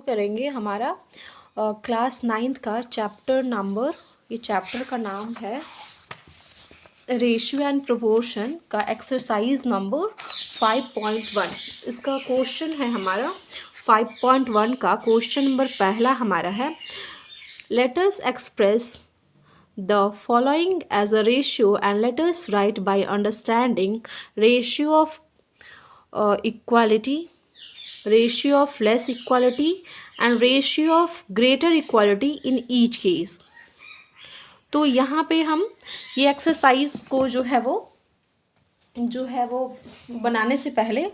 करेंगे हमारा class 9th का चैप्टर नंबर, ये चैप्टर का नाम है रेशियो एंड प्रोपोर्शन का एक्सरसाइज नंबर 5.1। इसका क्वेश्चन है हमारा 5.1 का क्वेश्चन नंबर पहला हमारा है, let us express the following as a ratio and let us write by understanding ratio of equality, ratio of less equality and ratio of greater equality in each case। तो यहाँ पे हम ये exercise को जो है वो बनाने से पहले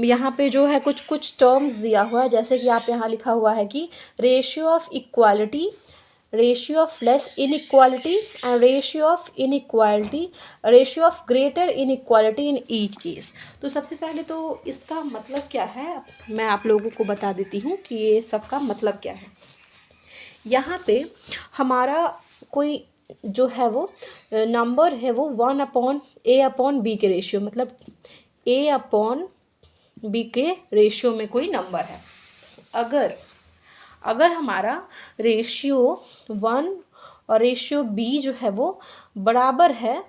यहाँ पे जो है कुछ टर्म्स दिया हुआ है, जैसे कि आप यहाँ लिखा हुआ है कि ratio of equality, ratio of less inequality and ratio of inequality, ratio of greater inequality in each case. तो सबसे पहले तो इसका मतलब क्या है मैं आप लोगों को बता देती हूँ कि ये सब का मतलब क्या है। यहाँ पे हमारा कोई जो है वो नंबर है वो 1/a/b के रेशियो, मतलब a/b के रेशियो में कोई नंबर है। अगर हमारा रेशियो 1 और रेशियो b जो है वो बराबर है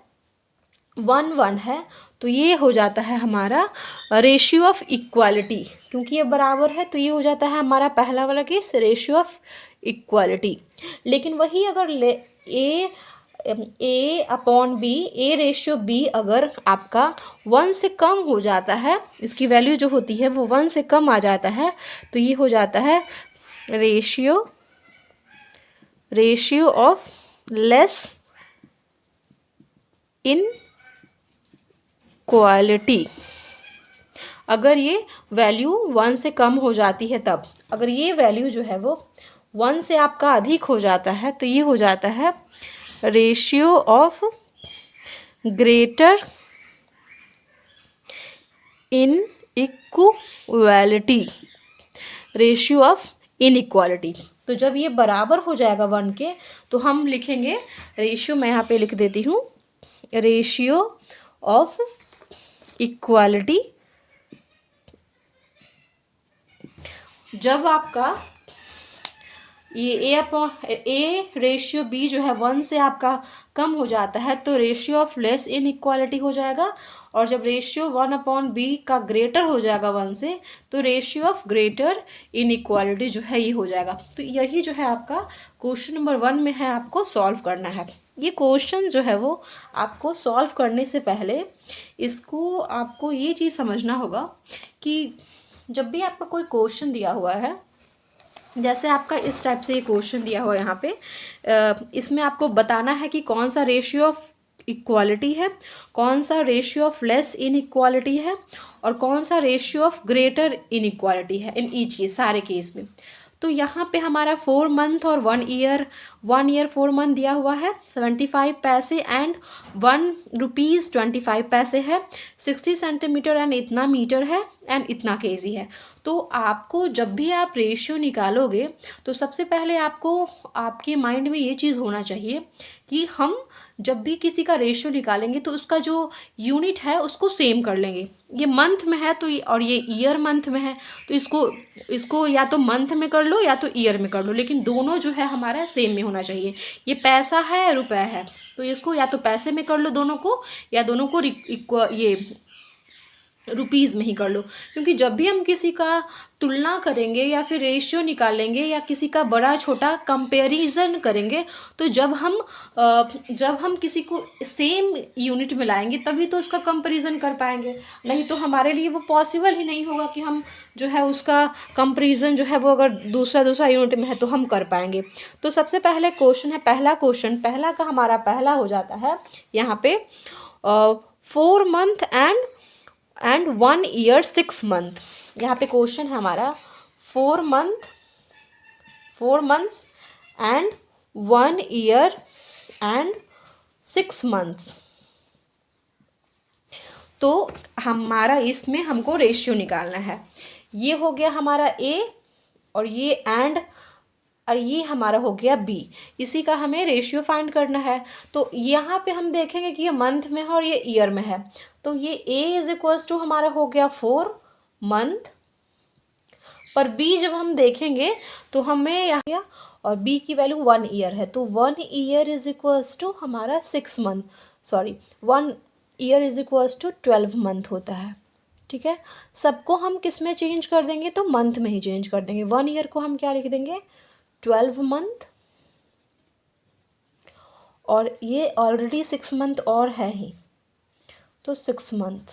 1:1 है, तो ये हो जाता है हमारा रेशियो ऑफ इक्वालिटी। क्योंकि ये बराबर है तो ये हो जाता है हमारा पहला वाला केस रेशियो ऑफ इक्वालिटी। लेकिन वही अगर a रेशियो b अगर आपका 1 से कम हो जाता है, इसकी वैल्यू जो होती है वो 1 से कम आ जाता है, तो ये हो जाता है ratio of less in quality. अगर ये वैल्यू 1 से कम हो जाती है तब, अगर ये वैल्यू जो है वो 1 से आपका अधिक हो जाता है तो ये हो जाता है ratio of greater inequality, ratio of inequality. तो जब ये बराबर हो जाएगा 1 के तो हम लिखेंगे रेशियो, मैं यहाँ पे लिख देती हूँ रेशियो ऑफ इक्वालिटी। जब आपका ये a रेशियो b जो है 1 से आपका कम हो जाता है तो ratio of less in equality हो जाएगा, और जब रेशियो 1/b का ग्रेटर हो जाएगा 1 से तो ratio of greater in equality जो है ये हो जाएगा। तो यही जो है आपका क्वेश्चन नंबर 1 में है, आपको सॉल्व करना है। ये क्वेश्चन जो है वो आपको सॉल्व करने से पहले इसको आपको ये चीज़ समझना होगा कि जब भी आपका कोई क्वेश्चन दिया हुआ है, जैसे आपका इस टाइप से ये क्वेश्चन दिया हुआ है यहाँ पे, इसमें आपको बताना है कि कौन सा रेशियो ऑफ इक्वालिटी है, कौन सा रेशियो ऑफ लेस इनइक्वालिटी है और कौन सा रेशियो ऑफ ग्रेटर इनइक्वालिटी है इन ईच के सारे केस में। तो यहाँ पे हमारा 4 मंथ और 1 ईयर 4 मंथ दिया हुआ है 75 पैसे एंड 1 रुपीज़ 25 पैसे है, 60 सेंटीमीटर एंड इतना मीटर है एंड इतना केजी है। तो आपको जब भी आप रेशियो निकालोगे तो सबसे पहले आपको आपके माइंड में ये चीज़ होना चाहिए कि हम जब भी किसी का रेशियो निकालेंगे तो उसका जो यूनिट है उसको सेम कर लेंगे। ये मंथ में है तो और ये ईयर मंथ में है तो इसको या तो मंथ में कर लो या तो ईयर में कर लो, लेकिन दोनों जो है हमारा सेम में होना चाहिए। ये पैसा है या रुपए है तो इसको या तो पैसे में कर लो दोनों को, या दोनों को ये रुपीज़ में ही कर लो। क्योंकि जब भी हम किसी का तुलना करेंगे या फिर रेशियो निकालेंगे या किसी का बड़ा छोटा कंपैरिजन करेंगे तो जब हम किसी को सेम यूनिट में लाएंगे तभी तो उसका कंपैरिजन कर पाएंगे, नहीं तो हमारे लिए वो पॉसिबल ही नहीं होगा कि हम जो है उसका कंपैरिजन जो है वो अगर दूसरा यूनिट में है तो हम कर पाएंगे। तो सबसे पहले क्वेश्चन है, पहला का हमारा पहला हो जाता है यहाँ पे 4 मंथ एंड 1 ईयर 6 मंथ। यहाँ पे क्वेश्चन है हमारा 4 months and 1 year and 6 months. तो हमारा इसमें हमको रेशियो निकालना है। ये हो गया हमारा a और ये हमारा हो गया b, इसी का हमें रेशियो फाइंड करना है। तो यहाँ पे हम देखेंगे कि ये मंथ में है और ये ईयर में है, तो ये a इज इक्वल्स टू हमारा हो गया 4 मंथ पर बी जब हम देखेंगे तो हमें यहाँ, और बी की वैल्यू 1 ईयर है, तो 1 ईयर इज इक्वल्स टू हमारा 6 month, sorry 1 year is equals to 12 month होता है। ठीक है, सबको हम किस में चेंज कर देंगे, तो मंथ में ही चेंज कर देंगे। 1 ईयर को हम क्या लिख देंगे, 12 मंथ, और ये ऑलरेडी 6 मंथ और है ही, तो 6 मंथ,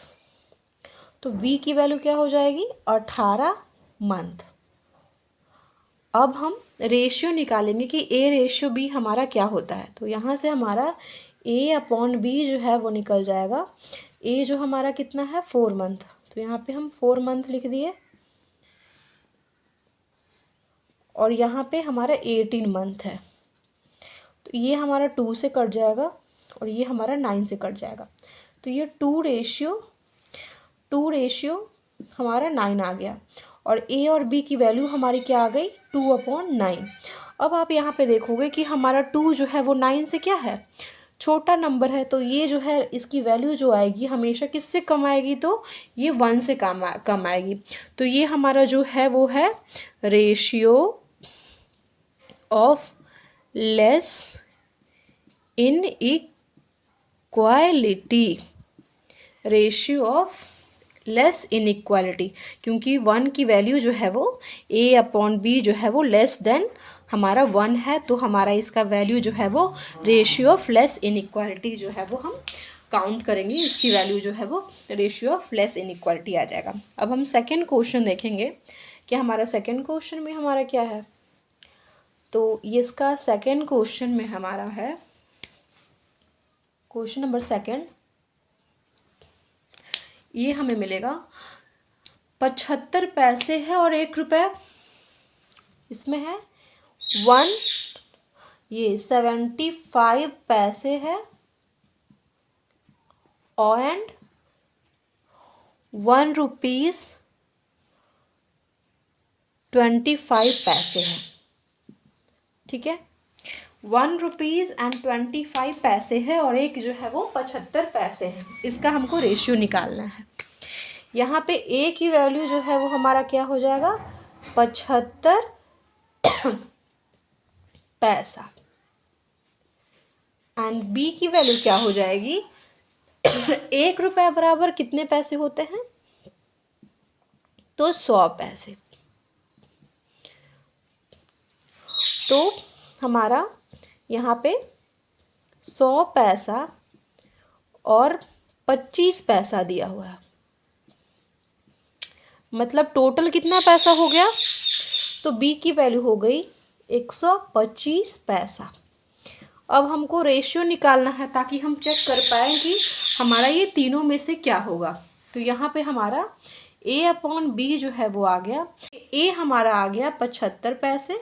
तो v की वैल्यू क्या हो जाएगी, 18 मंथ। अब हम रेशियो निकालेंगे कि a रेशियो b हमारा क्या होता है। तो यहाँ से हमारा a अपॉन b जो है वो निकल जाएगा। a जो हमारा कितना है, 4 मंथ, तो यहाँ पे हम 4 मंथ लिख दिए, और यहाँ पे हमारा 18 मंथ है, तो ये हमारा 2 से कट जाएगा और ये हमारा 9 से कट जाएगा, तो ये 2 रेशियो हमारा 9 आ गया, और a और b की वैल्यू हमारी क्या आ गई, 2/9। अब आप यहाँ पे देखोगे कि हमारा 2 जो है वो 9 से क्या है, छोटा नंबर है, तो ये जो है इसकी वैल्यू जो आएगी हमेशा किससे कम आएगी, तो ये 1 से कम आएगी। तो ये हमारा जो है वो है ratio of less inequality, ratio of less inequality, क्योंकि 1 की वैल्यू जो है वो a अपॉन b जो है वो लेस देन हमारा 1 है, तो हमारा इसका वैल्यू जो है वो रेशियो ऑफ लेस इनइक्वालिटी जो है वो हम काउंट करेंगे, इसकी वैल्यू जो है वो रेशियो ऑफ लेस इनइक्वालिटी आ जाएगा। अब हम सेकंड क्वेश्चन देखेंगे कि हमारा सेकंड क्वेश्चन में हमारा क्या है। तो ये इसका सेकंड क्वेश्चन में हमारा है क्वेश्चन नंबर सेकंड, ये हमें मिलेगा 75 पैसे है और 1 रुपये, इसमें है 1, ये 75 पैसे है और एंड 1 रुपीज़ 25 पैसे है। ठीक है, 1 रुपीज़ एंड 25 पैसे है और एक जो है वो 75 पैसे है, इसका हमको रेशियो निकालना है। यहाँ पे a की वैल्यू जो है वो हमारा क्या हो जाएगा, 75 पैसा, एंड b की वैल्यू क्या हो जाएगी 1 रुपये बराबर कितने पैसे होते हैं, तो 100 पैसे। तो हमारा यहाँ पे 100 पैसा और 25 पैसा दिया हुआ है, मतलब टोटल कितना पैसा हो गया, तो b की वैल्यू हो गई 125 पैसा। अब हमको रेशियो निकालना है ताकि हम चेक कर पाएँ कि हमारा ये तीनों में से क्या होगा। तो यहाँ पे हमारा a अपॉन b जो है वो आ गया, a हमारा आ गया 75 पैसे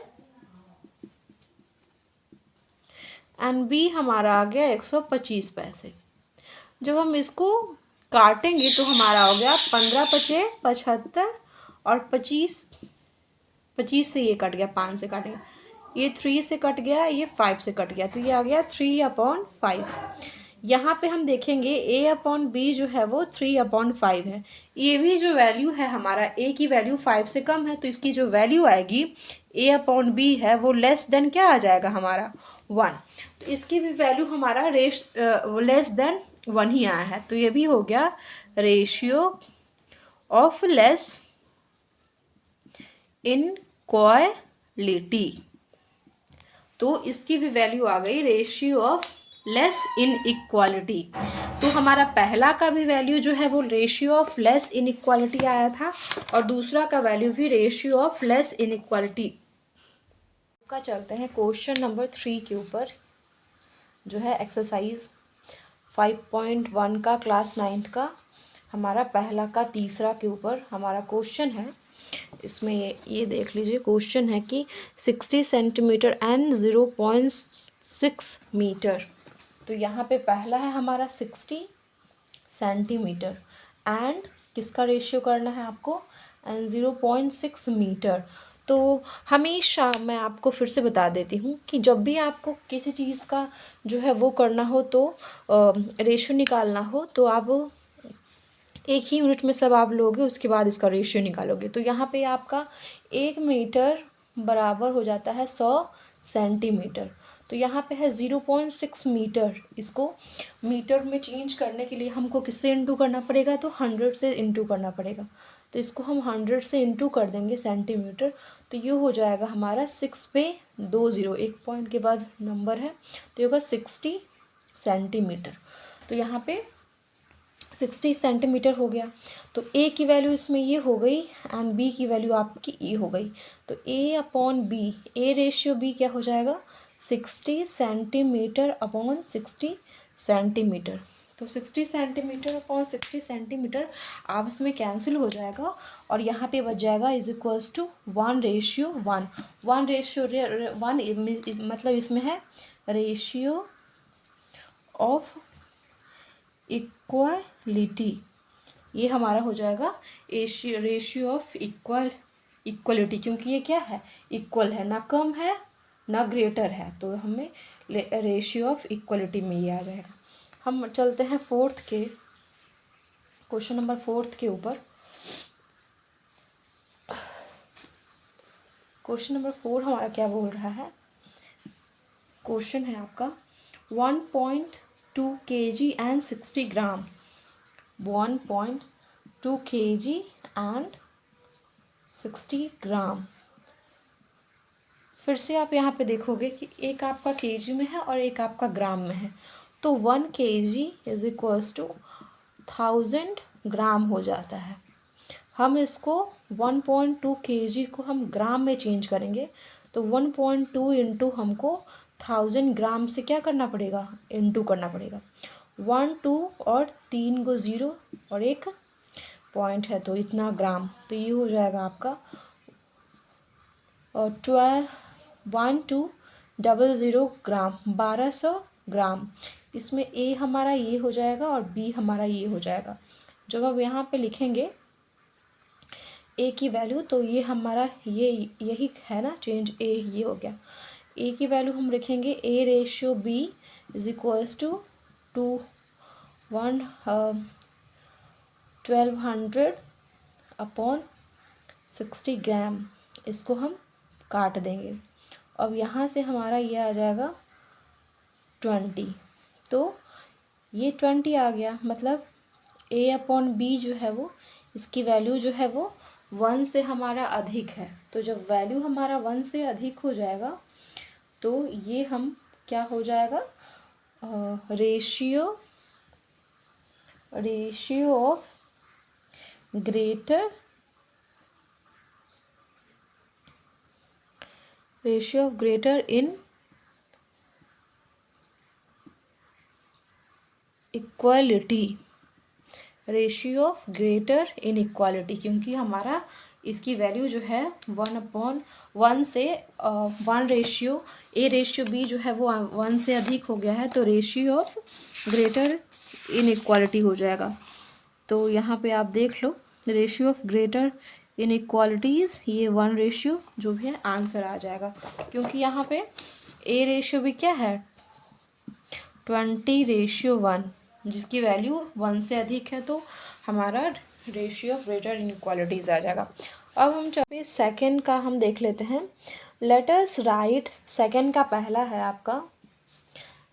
एंड b हमारा आ गया 125 पैसे। जब हम इसको काटेंगे तो हमारा हो गया 15 पचे 75 और 25 से ये कट गया, 5 से कट गया, ये 3 से कट गया, ये 5 से कट गया, तो ये आ गया 3/5। यहाँ पे हम देखेंगे a अपॉन b जो है वो 3/5 है। ये भी जो वैल्यू है हमारा a की वैल्यू 5 से कम है, तो इसकी जो वैल्यू आएगी a अपॉन b है वो लेस देन क्या आ जाएगा हमारा 1, तो इसकी भी वैल्यू हमारा लेस देन 1 ही आया है, तो ये भी हो गया रेशियो ऑफ लेस इनइक्वालिटी। तो इसकी भी वैल्यू आ गई रेशियो ऑफ लेस इनइक्वालिटी। तो हमारा पहला का भी वैल्यू जो है वो रेशियो ऑफ लेस इनइक्वालिटी आया था, और दूसरा का वैल्यू भी रेशियो ऑफ लेस इनइक्वालिटी का। चलते हैं क्वेश्चन नंबर 3 के ऊपर, जो है एक्सरसाइज 5.1 का क्लास 9th का हमारा पहला का तीसरा के ऊपर हमारा क्वेश्चन है। इसमें ये देख लीजिए, क्वेश्चन है कि 60 सेंटीमीटर एंड 0.6 मीटर। तो यहाँ पे पहला है हमारा 60 सेंटीमीटर एंड किसका रेशियो करना है आपको, एंड 0.6 मीटर। तो हमेशा मैं आपको फिर से बता देती हूँ कि जब भी आपको किसी चीज़ का जो है वो करना हो, तो रेशियो निकालना हो, तो आप एक ही यूनिट में सब आप लोगे, उसके बाद इसका रेशियो निकालोगे। तो यहाँ पे आपका 1 मीटर बराबर हो जाता है 100 सेंटीमीटर। तो यहाँ पे है 0.6 मीटर। इसको मीटर में चेंज करने के लिए हमको किससे इंटू करना पड़ेगा, तो 100 से इंटू करना पड़ेगा। तो इसको हम 100 से इंटू कर देंगे सेंटीमीटर, तो ये हो जाएगा हमारा 6 पे 2 0, एक पॉइंट के बाद नंबर है, तो ये होगा 60 सेंटीमीटर। तो यहाँ पे 60 सेंटीमीटर हो गया। तो ए की वैल्यू इसमें ये हो गई एंड बी की वैल्यू आपकी ये हो गई। तो A upon B, A ratio B क्या हो जाएगा, 60 सेंटीमीटर अपॉन 60 सेंटीमीटर। तो 60 सेंटीमीटर अपॉन 60 सेंटीमीटर आपस में कैंसिल हो जाएगा और यहाँ पे बच जाएगा इज इक्वल्स टू 1:1। 1:1 मतलब इसमें है रेशियो ऑफ इक्वालिटी। ये हमारा हो जाएगा रेशियो ऑफ इक्वलिटी, क्योंकि ये क्या है, इक्वल है, ना कम है ना ग्रेटर है, तो हमें रेशियो ऑफ इक्वलिटी में ये आ जाएगा। हम चलते हैं क्वेश्चन नंबर 4 के ऊपर। क्वेश्चन नंबर 4 हमारा क्या बोल रहा है, क्वेश्चन है आपका 1.2 kg and 60 gram. 1.2 kg and 60 ग्राम। फिर से आप यहाँ पे देखोगे कि एक आपका केजी में है और एक आपका ग्राम में है। तो 1 kg इज इक्वल्स टू 1000 ग्राम हो जाता है। हम इसको 1.2 kg को हम ग्राम में चेंज करेंगे, तो 1.2 इंटू हमको 1000 ग्राम से क्या करना पड़ेगा, इंटू करना पड़ेगा। 1 2 और 3 को 0 और एक पॉइंट है, तो इतना ग्राम। तो ये हो जाएगा आपका 1200 ग्राम, 1200 ग्राम। इसमें ए हमारा ये हो जाएगा और बी हमारा ये हो जाएगा। जब अब यहाँ पे लिखेंगे ए की वैल्यू, तो ये हमारा यही है ना चेंज, ए ये हो गया। ए की वैल्यू हम लिखेंगे A ratio B is equals to 1200 upon 60 gram. इसको हम काट देंगे। अब यहाँ से हमारा ये आ जाएगा 20। तो ये 20 आ गया, मतलब ए अपॉन बी जो है वो, इसकी वैल्यू जो है वो 1 से हमारा अधिक है। तो जब वैल्यू हमारा 1 से अधिक हो जाएगा तो ये हम क्या हो जाएगा, ratio of greater in equality. Ratio of greater in equality, क्योंकि हमारा इसकी वैल्यू जो है 1/1 से 1 रेशियो ए रेशियो बी जो है वो 1 से अधिक हो गया है, तो ratio of greater inequality हो जाएगा। तो यहाँ पे आप देख लो ratio of greater inequalities, ये 1 रेशियो जो भी है आंसर आ जाएगा, क्योंकि यहाँ पे ए रेशियो भी क्या है 20:1, जिसकी वैल्यू 1 से अधिक है, तो हमारा रेशियो ऑफ ग्रेटर इनइक्वालिटीज़ आ जाएगा। अब हम चलिए सेकंड का हम देख लेते हैं। लेट अस राइट, सेकंड का पहला है आपका,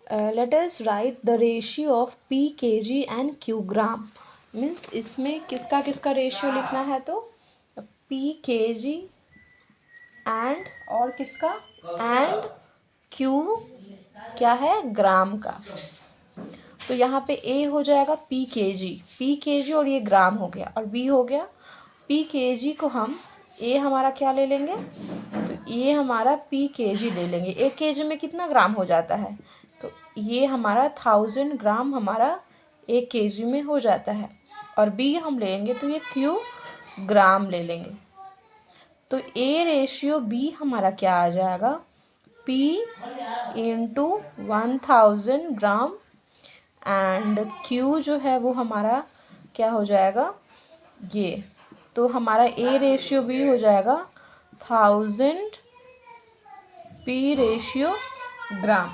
let us right the ratio of P KG and Q gram. Means इसमें किसका किसका रेशियो लिखना है, तो पी केजी एंड और किसका एंड क्यू क्या है ग्राम का। तो यहाँ पे ए हो जाएगा पी केजी और ये ग्राम हो गया, और बी हो गया पी केजी को हम ए हमारा क्या ले लेंगे, तो ये हमारा पी केजी ले लेंगे। 1 केजी में कितना ग्राम हो जाता है, तो ये हमारा 1000 ग्राम हमारा 1 केजी में हो जाता है, और बी हम लेंगे तो ये क्यू ग्राम ले लेंगे। तो ए रेशियो बी हमारा क्या आ जाएगा, P into 1000 gram and Q जो है वो हमारा क्या हो जाएगा ये, तो हमारा A रेशियो B हो जाएगा 1000 P रेशियो ग्राम।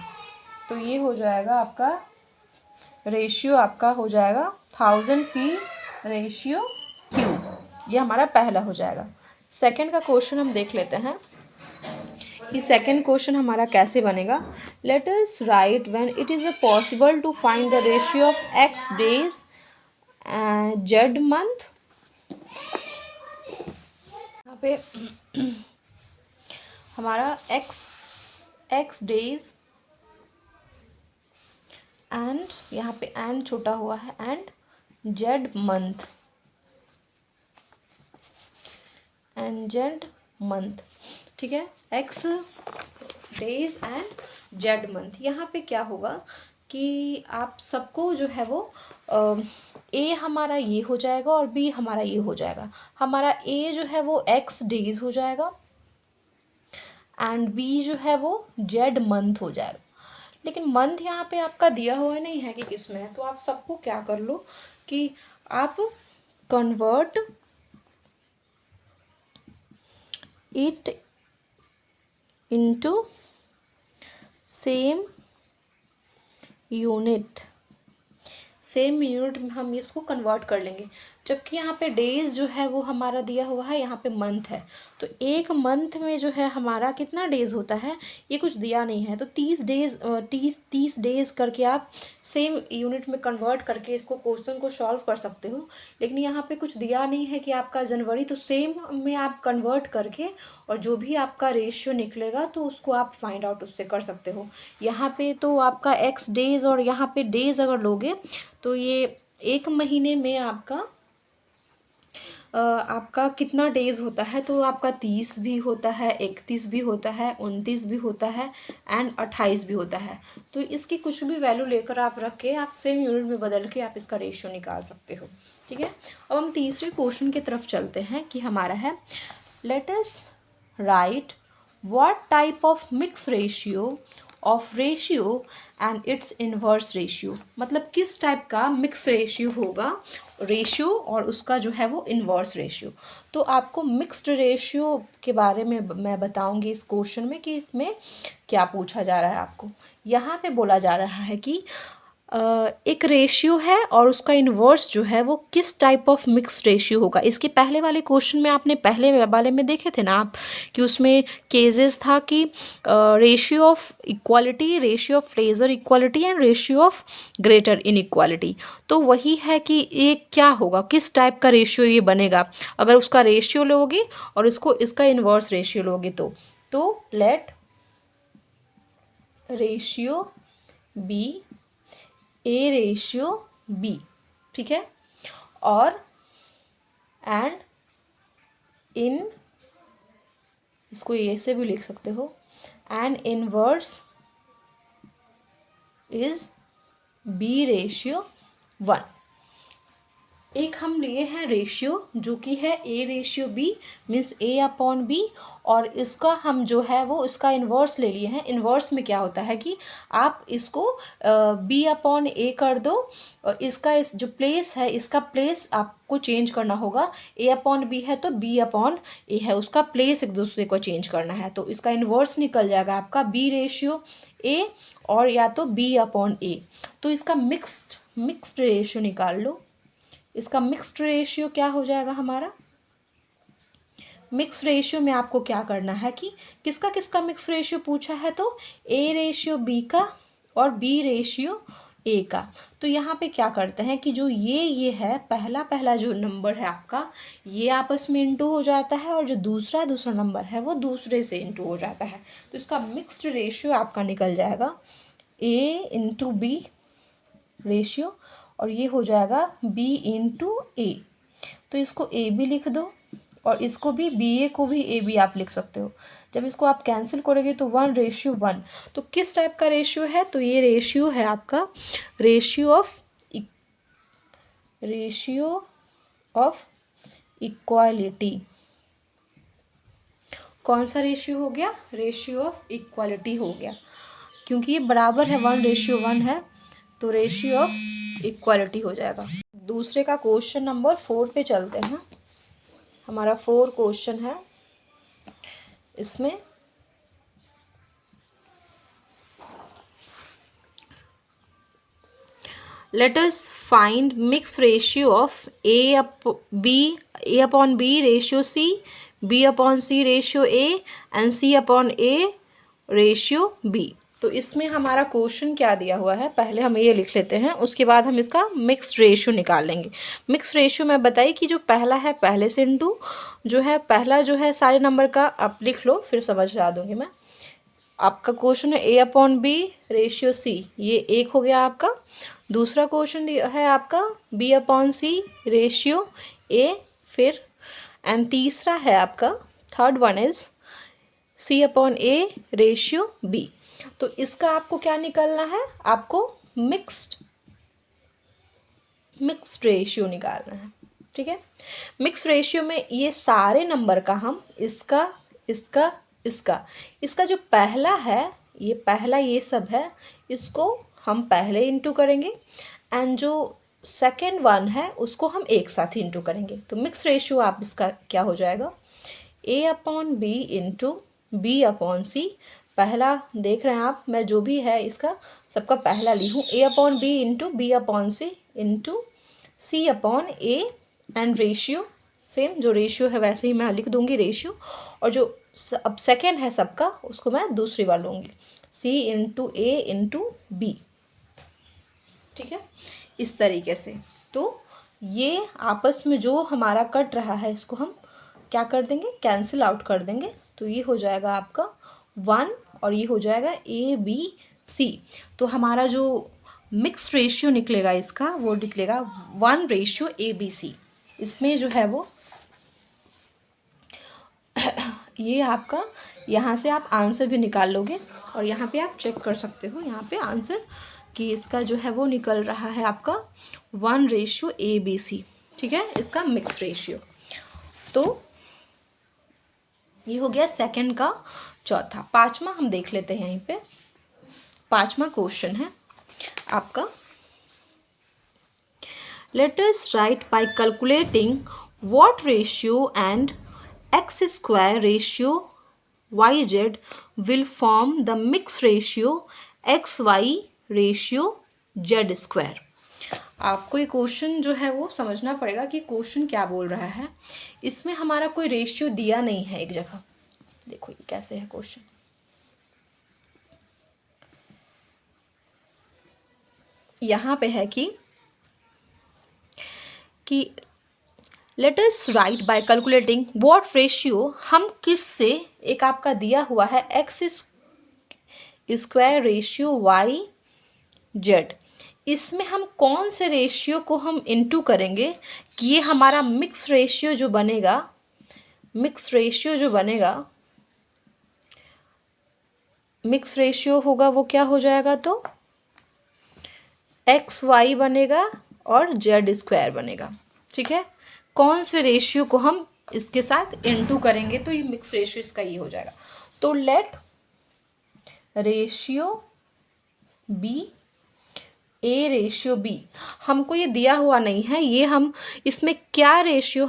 तो ये हो जाएगा आपका रेशियो, आपका हो जाएगा 1000 P रेशियो क्यू, ये हमारा पहला हो जाएगा। सेकंड का क्वेश्चन हम देख लेते हैं कि सेकंड क्वेश्चन हमारा कैसे बनेगा। Let us write when it is possible to find the ratio of X days Z month. यहाँ पे हमारा एक्स डेज एंड यहाँ पे एंड छोटा हुआ है एंड जेड मंथ ठीक है, x days and Z month. यहाँ पे क्या होगा कि आप सबको जो है वो ए हमारा ये हो जाएगा और बी हमारा ये हो जाएगा। हमारा ए जो है वो एक्स डेज हो जाएगा एंड बी जो है वो जेड मंथ हो जाएगा। लेकिन मंथ यहाँ पे आपका दिया हुआ नहीं है कि किस में है, तो आप सबको क्या कर लो कि आप convert it into same unit में हम इसको कन्वर्ट कर लेंगे। जबकि यहाँ पे डेज जो है वो हमारा दिया हुआ है, यहाँ पे मंथ है, तो एक मंथ में जो है हमारा कितना डेज होता है ये कुछ दिया नहीं है। तो 30 डेज करके आप सेम यूनिट में कन्वर्ट करके इसको क्वेश्चन को सॉल्व कर सकते हो। लेकिन यहाँ पे कुछ दिया नहीं है कि आपका जनवरी, तो सेम में आप कन्वर्ट करके और जो भी आपका रेशियो निकलेगा तो उसको आप फाइंड आउट उससे कर सकते हो। यहाँ पे तो आपका एक्स डेज और यहाँ पे डेज अगर लोगे तो ये एक महीने में आपका कितना डेज होता है, तो आपका 30 भी होता है, 31 भी होता है, 29 भी होता है एंड 28 भी होता है। तो इसकी कुछ भी वैल्यू लेकर आप रख के आप सेम यूनिट में बदल के आप इसका रेशियो निकाल सकते हो। ठीक है, अब हम तीसरे क्वेश्चन की तरफ चलते हैं कि हमारा है let us right what type of mix ratio of ratio and it's inverse ratio. मतलब किस टाइप का मिक्स रेशियो होगा रेशियो और उसका जो है वो इन्वर्स रेशियो। तो आपको मिक्स्ड रेशियो के बारे में मैं बताऊंगी इस क्वेश्चन में कि इसमें क्या पूछा जा रहा है आपको। यहाँ पे बोला जा रहा है कि एक रेशियो है और उसका इन्वर्स जो है वो किस टाइप ऑफ मिक्स रेशियो होगा। इसके पहले वाले क्वेश्चन में आपने पहले वाले में देखे थे ना आप कि उसमें केसेस था कि ratio of equality, ratio of lesser equality and ratio of greater inequality. तो वही है कि ये क्या होगा, किस टाइप का रेशियो ये बनेगा अगर उसका रेशियो लोगे और इसका इन्वर्स रेशियो लोगे। तो लेट रेशियो बी ए रेशियो बी, ठीक है, और एंड इन, इसको ए से भी लिख सकते हो, and inverse is B ratio 1। एक हम लिए हैं रेशियो जो कि है A ratio B means A upon B, और इसका हम जो है वो इसका इन्वर्स ले लिए हैं। इन्वर्स में क्या होता है कि आप इसको बी अपॉन ए कर दो, इसका जो प्लेस है इसका प्लेस आपको चेंज करना होगा। ए अपॉन बी है तो बी अपॉन ए है, उसका प्लेस एक दूसरे को चेंज करना है। तो इसका इन्वर्स निकल जाएगा आपका बी रेशियो ए और या तो बी अपॉन ए। तो इसका मिक्स्ड रेशियो निकाल लो। इसका मिक्स्ड रेशियो क्या हो जाएगा हमारा, मिक्स रेशियो में आपको क्या करना है कि किसका किसका मिक्स रेशियो पूछा है, तो ए रेशियो बी का और बी रेशियो ए का। तो यहाँ पे क्या करते हैं कि जो ये है पहला जो नंबर है आपका ये आपस में इंटू हो जाता है और जो दूसरा नंबर है वो दूसरे से इंटू हो जाता है। तो इसका मिक्स्ड रेशियो आपका निकल जाएगा ए इंटू बी रेशियो और ये हो जाएगा बी इंटू ए। तो इसको ए भी लिख दो और इसको भी बी ए को भी ए बी आप लिख सकते हो। जब इसको आप कैंसिल करोगे तो 1:1। तो किस टाइप का रेशियो है, तो ये रेशियो है आपका रेशियो ऑफ इक्वालिटी। कौन सा रेशियो हो गया, रेशियो ऑफ इक्वालिटी हो गया, क्योंकि ये बराबर है 1:1 है तो रेशियो ऑफ इक्वालिटी हो जाएगा। दूसरे का क्वेश्चन नंबर 4 पे चलते हैं। हमारा 4 क्वेश्चन है, इसमें let us find mix ratio of A upon B ratio C, B upon C ratio A and C upon A ratio B. तो इसमें हमारा क्वेश्चन क्या दिया हुआ है, पहले हम ये लिख लेते हैं, उसके बाद हम इसका मिक्स रेशियो निकाल लेंगे। मिक्स रेशियो मैं बताई कि जो पहला है पहले से इनटू जो है पहला जो है सारे नंबर का आप लिख लो, फिर समझा दूंगी मैं। आपका क्वेश्चन है A upon B ratio C, ये एक हो गया आपका। दूसरा क्वेश्चन है आपका B upon C ratio A, फिर एंड तीसरा है आपका third one is C upon A ratio B. तो इसका आपको क्या निकालना है, आपको मिक्स्ड रेशियो निकालना है। ठीक है, मिक्स रेशियो में ये सारे नंबर का हम इसका इसका इसका इसका जो पहला है, ये पहला ये सब है, इसको हम पहले इंटू करेंगे एंड जो सेकेंड वन है उसको हम एक साथ ही इंटू करेंगे। तो मिक्स रेशियो आप इसका क्या हो जाएगा, A upon B into B upon C. पहला देख रहे हैं आप, मैं जो भी है इसका सबका पहला ली हूँ, A upon B into B upon C into C upon A and ratio same, जो रेशियो है वैसे ही मैं लिख दूंगी रेशियो, और जो अब सेकेंड है सबका उसको मैं दूसरी बार लूँगी, सी इंटू ए इंटू बी। ठीक है, इस तरीके से। तो ये आपस में जो हमारा कट रहा है इसको हम क्या कर देंगे, कैंसिल आउट कर देंगे। तो ये हो जाएगा आपका 1 और ये हो जाएगा ए बी सी। तो हमारा जो मिक्स रेशियो निकलेगा इसका वो निकलेगा 1 रेशियो ए बी सी। इसमें जो है वो ये आपका यहाँ से आप आंसर भी निकाल लोगे और यहाँ पे आप चेक कर सकते हो यहाँ पे आंसर कि इसका जो है वो निकल रहा है आपका 1 रेशियो ए बी सी। ठीक है, इसका मिक्स रेशियो। तो ये हो गया सेकंड का चौथा। पांचवा हम देख लेते हैं, यहीं पे पांचवा क्वेश्चन है आपका, let us write by calculating what ratio and X square ratio Y Z will form the mix ratio X Y ratio Z square. आपको ये क्वेश्चन जो है वो समझना पड़ेगा कि क्वेश्चन क्या बोल रहा है। इसमें हमारा कोई रेशियो दिया नहीं है एक जगह, देखो ये कैसे है क्वेश्चन। यहाँ पे है कि let us write by calculating what ratio, हम किस से, एक आपका दिया हुआ है x square ratio Y z, इसमें हम कौन से रेशियो को हम इनटू करेंगे कि ये हमारा मिक्स रेशियो जो बनेगा, मिक्स रेशियो जो बनेगा, मिक्स रेशियो होगा वो क्या हो जाएगा, तो एक्स वाई बनेगा और जेड स्क्वायर बनेगा। ठीक है, कौन से रेशियो को हम इसके साथ इनटू करेंगे तो ये मिक्स रेशियो इसका ये हो जाएगा। तो लेट रेशियो बी ए रेशियो बी, हमको ये दिया हुआ नहीं है, ये हम इसमें क्या रेशियो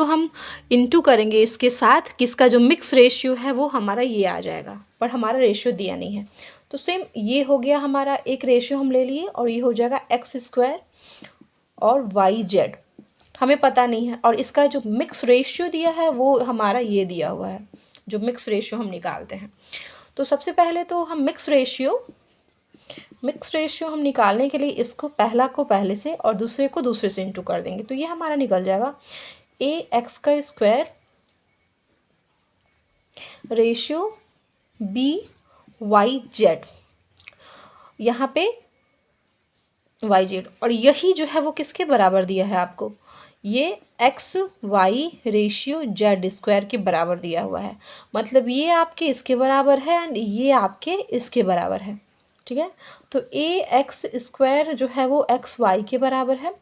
हम इनटू करेंगे इसके साथ, किसका जो मिक्स रेशियो है वो हमारा ये आ जाएगा, पर हमारा रेशियो दिया नहीं है। तो सेम ये हो गया हमारा एक रेशियो हम ले लिए और ये हो जाएगा एक्स स्क्वायर और वाई जेड, हमें पता नहीं है, और इसका जो मिक्स रेशियो दिया है वो हमारा ये दिया हुआ है, जो मिक्स रेशियो हम निकालते हैं। तो सबसे पहले तो हम मिक्स रेशियो हम निकालने के लिए इसको पहला को पहले से और दूसरे को दूसरे से इंटू कर देंगे। तो ये हमारा निकल जाएगा ए एक्स का square ratio b y z, यहाँ पे वाई जेड, और यही जो है वो किसके बराबर दिया है आपको, ये x Y ratio Z square के बराबर दिया हुआ है, मतलब ये आपके इसके बराबर है एंड ये आपके इसके बराबर है। ठीक है, तो ए एक्स स्क्वायर जो है वो एक्स वाई के बराबर है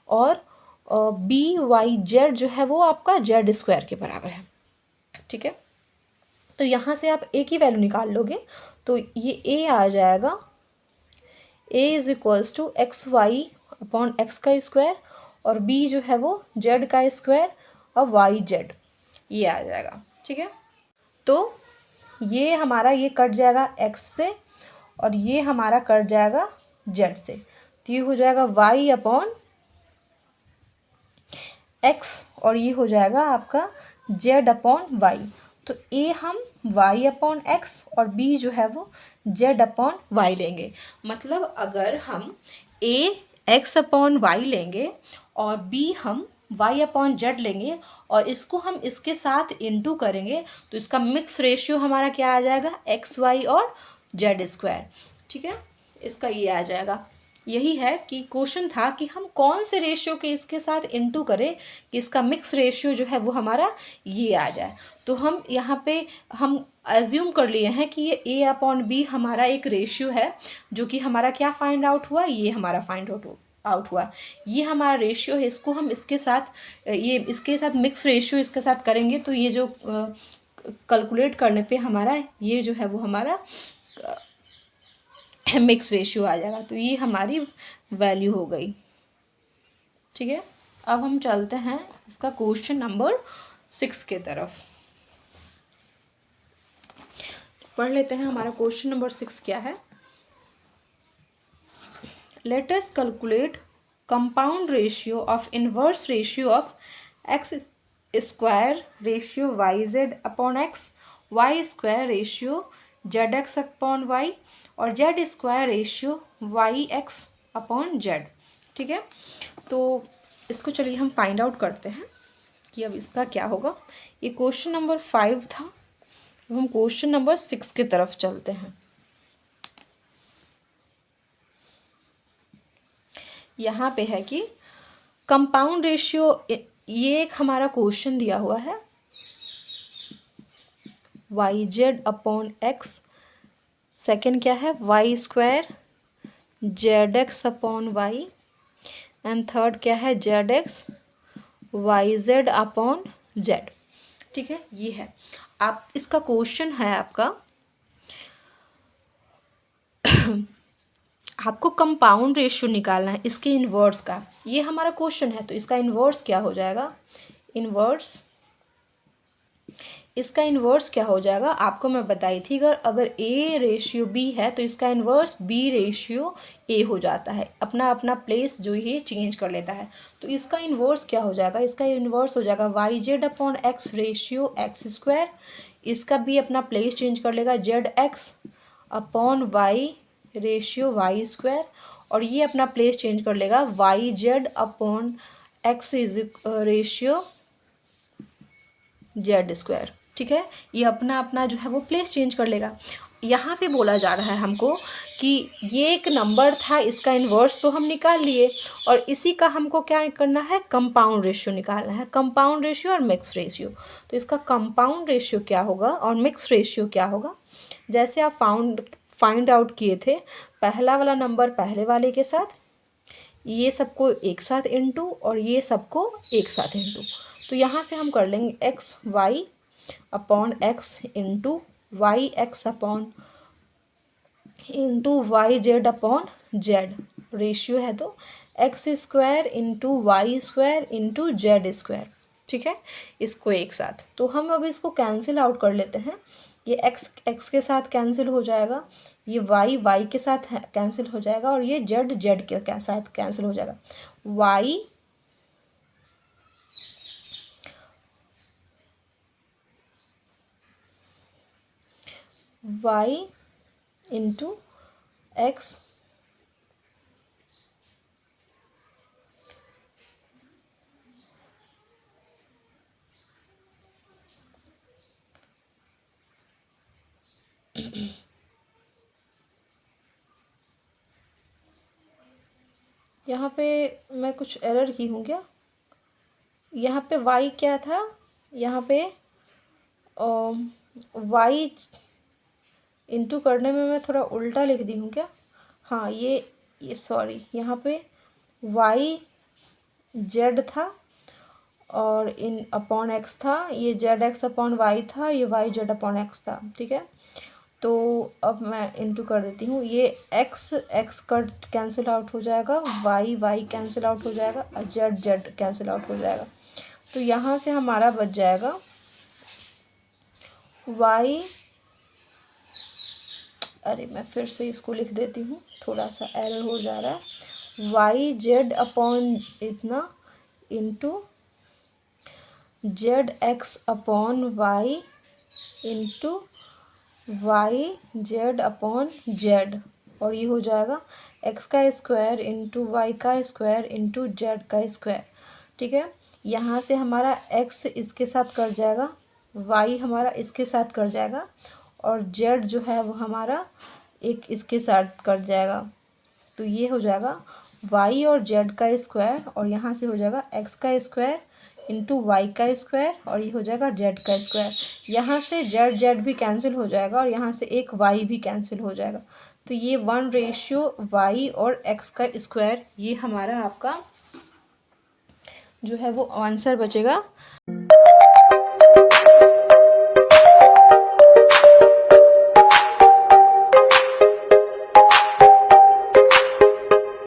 और बी वाई जेड जो है वो आपका जेड स्क्वायर के बराबर है। ठीक है, तो यहाँ से आप ए की वैल्यू निकाल लोगे तो ये ए आ जाएगा, A is equals to X Y upon X का स्क्वायर और बी जो है वो जेड का स्क्वायर और वाई जेड, ये आ जाएगा। ठीक है, तो ये हमारा ये कट जाएगा एक्स से और ये हमारा कट जाएगा जेड से, तो ये हो जाएगा वाई अपॉन एक्स और ये हो जाएगा आपका जेड अपॉन वाई। तो ए हम वाई अपॉन एक्स और बी जो है वो जेड अपॉन वाई लेंगे। मतलब अगर हम ए एक्स अपॉन वाई लेंगे और बी हम वाई अपॉन जेड लेंगे और इसको हम इसके साथ इनटू करेंगे तो इसका मिक्स रेशियो हमारा क्या आ जाएगा, एक्स वाई और जेड स्क्वायर। ठीक है, इसका ये आ जाएगा। यही है कि क्वेश्चन था कि हम कौन से रेशियो के इसके साथ इनटू करें कि इसका मिक्स रेशियो जो है वो हमारा ये आ जाए। तो हम यहाँ पे हम एज्यूम कर लिए हैं कि ये ए अपॉन बी हमारा एक रेशियो है, जो कि हमारा क्या फाइंड आउट हुआ, ये हमारा फाइंड आउट हुआ। ये हमारा रेशियो है, इसको हम इसके साथ ये इसके साथ मिक्स रेशियो इसके साथ करेंगे तो ये जो कैलकुलेट करने पे हमारा ये जो है वो हमारा मिक्स रेशियो आ जाएगा। तो ये हमारी वैल्यू हो गई। ठीक है, अब हम चलते हैं इसका क्वेश्चन नंबर 6 के तरफ। पढ़ लेते हैं हमारा क्वेश्चन नंबर 6 क्या है। Let us calculate compound ratio of inverse ratio of X square ratio Y Z upon X, Y square ratio Z x upon Y और Z square ratio Y x upon Z. ठीक है, तो इसको चलिए हम find out करते हैं कि अब इसका क्या होगा। ये क्वेश्चन नंबर 5 था, अब हम क्वेश्चन नंबर 6 की तरफ चलते हैं। यहाँ पे है कि कंपाउंड रेशियो, ये एक हमारा क्वेश्चन दिया हुआ है y Z upon x, second क्या है y square z x upon y and third क्या है z x y Z upon Z. ठीक है, ये है आप इसका क्वेश्चन है आपका आपको कंपाउंड रेशियो निकालना है इसके इन्वर्स का। ये हमारा क्वेश्चन है तो इसका इन्वर्स क्या हो जाएगा, इन्वर्स इसका इन्वर्स क्या हो जाएगा आपको मैं बताई थी। अगर ए रेशियो बी है तो इसका इन्वर्स बी रेशियो ए हो जाता है, अपना अपना प्लेस जो ये चेंज कर लेता है। तो इसका इन्वर्स क्या हो जाएगा, इसका इन्वर्स हो जाएगा y Z upon x ratio x square, इसका भी अपना प्लेस चेंज कर लेगा z x upon y ratio y square और ये अपना प्लेस चेंज कर लेगा y Z upon x ratio Z square. ठीक है, ये अपना अपना जो है वो प्लेस चेंज कर लेगा। यहाँ पे बोला जा रहा है हमको कि ये एक नंबर था, इसका इन्वर्स तो हम निकाल लिए और इसी का हमको क्या करना है, कंपाउंड रेशियो निकालना है, कंपाउंड रेशियो और मिक्स रेशियो। तो इसका कंपाउंड रेशियो क्या होगा और मिक्स रेशियो क्या होगा, जैसे आप फाइंड आउट किए थे पहला वाला नंबर पहले वाले के साथ, ये सबको एक साथ इनटू और ये सबको एक साथ इनटू। तो यहाँ से हम कर लेंगे x Y upon x into y x upon into y Z upon z, ratio है तो x square into y square into z square. ठीक है, इसको एक साथ। तो हम अब इसको कैंसिल आउट कर लेते हैं, ये एक्स एक्स के साथ कैंसिल हो जाएगा, ये वाई वाई के साथ कैंसिल हो जाएगा और ये जेड जेड के साथ कैंसिल हो जाएगा। वाई वाई इंटू एक्स यहाँ पे मैं कुछ एरर की हूँ क्या, यहाँ पे y क्या था, यहाँ पे y इंटू करने में मैं थोड़ा उल्टा लिख दी हूँ क्या। हाँ, ये सॉरी, यहाँ पे y z था और इन अपॉन x था, ये जेड एक्स अपॉन वाई था, ये वाई जेड अपॉन एक्स था। ठीक है, तो अब मैं इंटू कर देती हूँ, ये x x cut cancel out हो जाएगा, वाई वाई कैंसिल आउट हो जाएगा, जेड जेड कैंसिल आउट हो जाएगा। तो यहाँ से हमारा बच जाएगा वाई अरे मैं फिर से इसको लिख देती हूँ, थोड़ा सा एरर हो जा रहा है। वाई जेड अपॉन इतना into z x upon y into y Z upon z, और ये हो जाएगा एक्स का स्क्वायर इंटू वाई का स्क्वायर इंटू जेड का स्क्वायर। ठीक है, यहाँ से हमारा एक्स इसके साथ कट जाएगा, वाई हमारा इसके साथ कट जाएगा, और जेड जो है वो हमारा एक इसके साथ कट जाएगा। तो ये हो जाएगा वाई और जेड का स्क्वायर, और यहाँ से हो जाएगा एक्स का स्क्वायर इंटू वाई का स्क्वायर, और ये हो जाएगा जेड का स्क्वायर। यहाँ से जेड जेड भी कैंसिल हो जाएगा, और यहाँ से एक वाई भी कैंसिल हो जाएगा। तो ये 1 वाई और एक्स का स्क्वायर, ये हमारा आपका जो है वो आंसर बचेगा।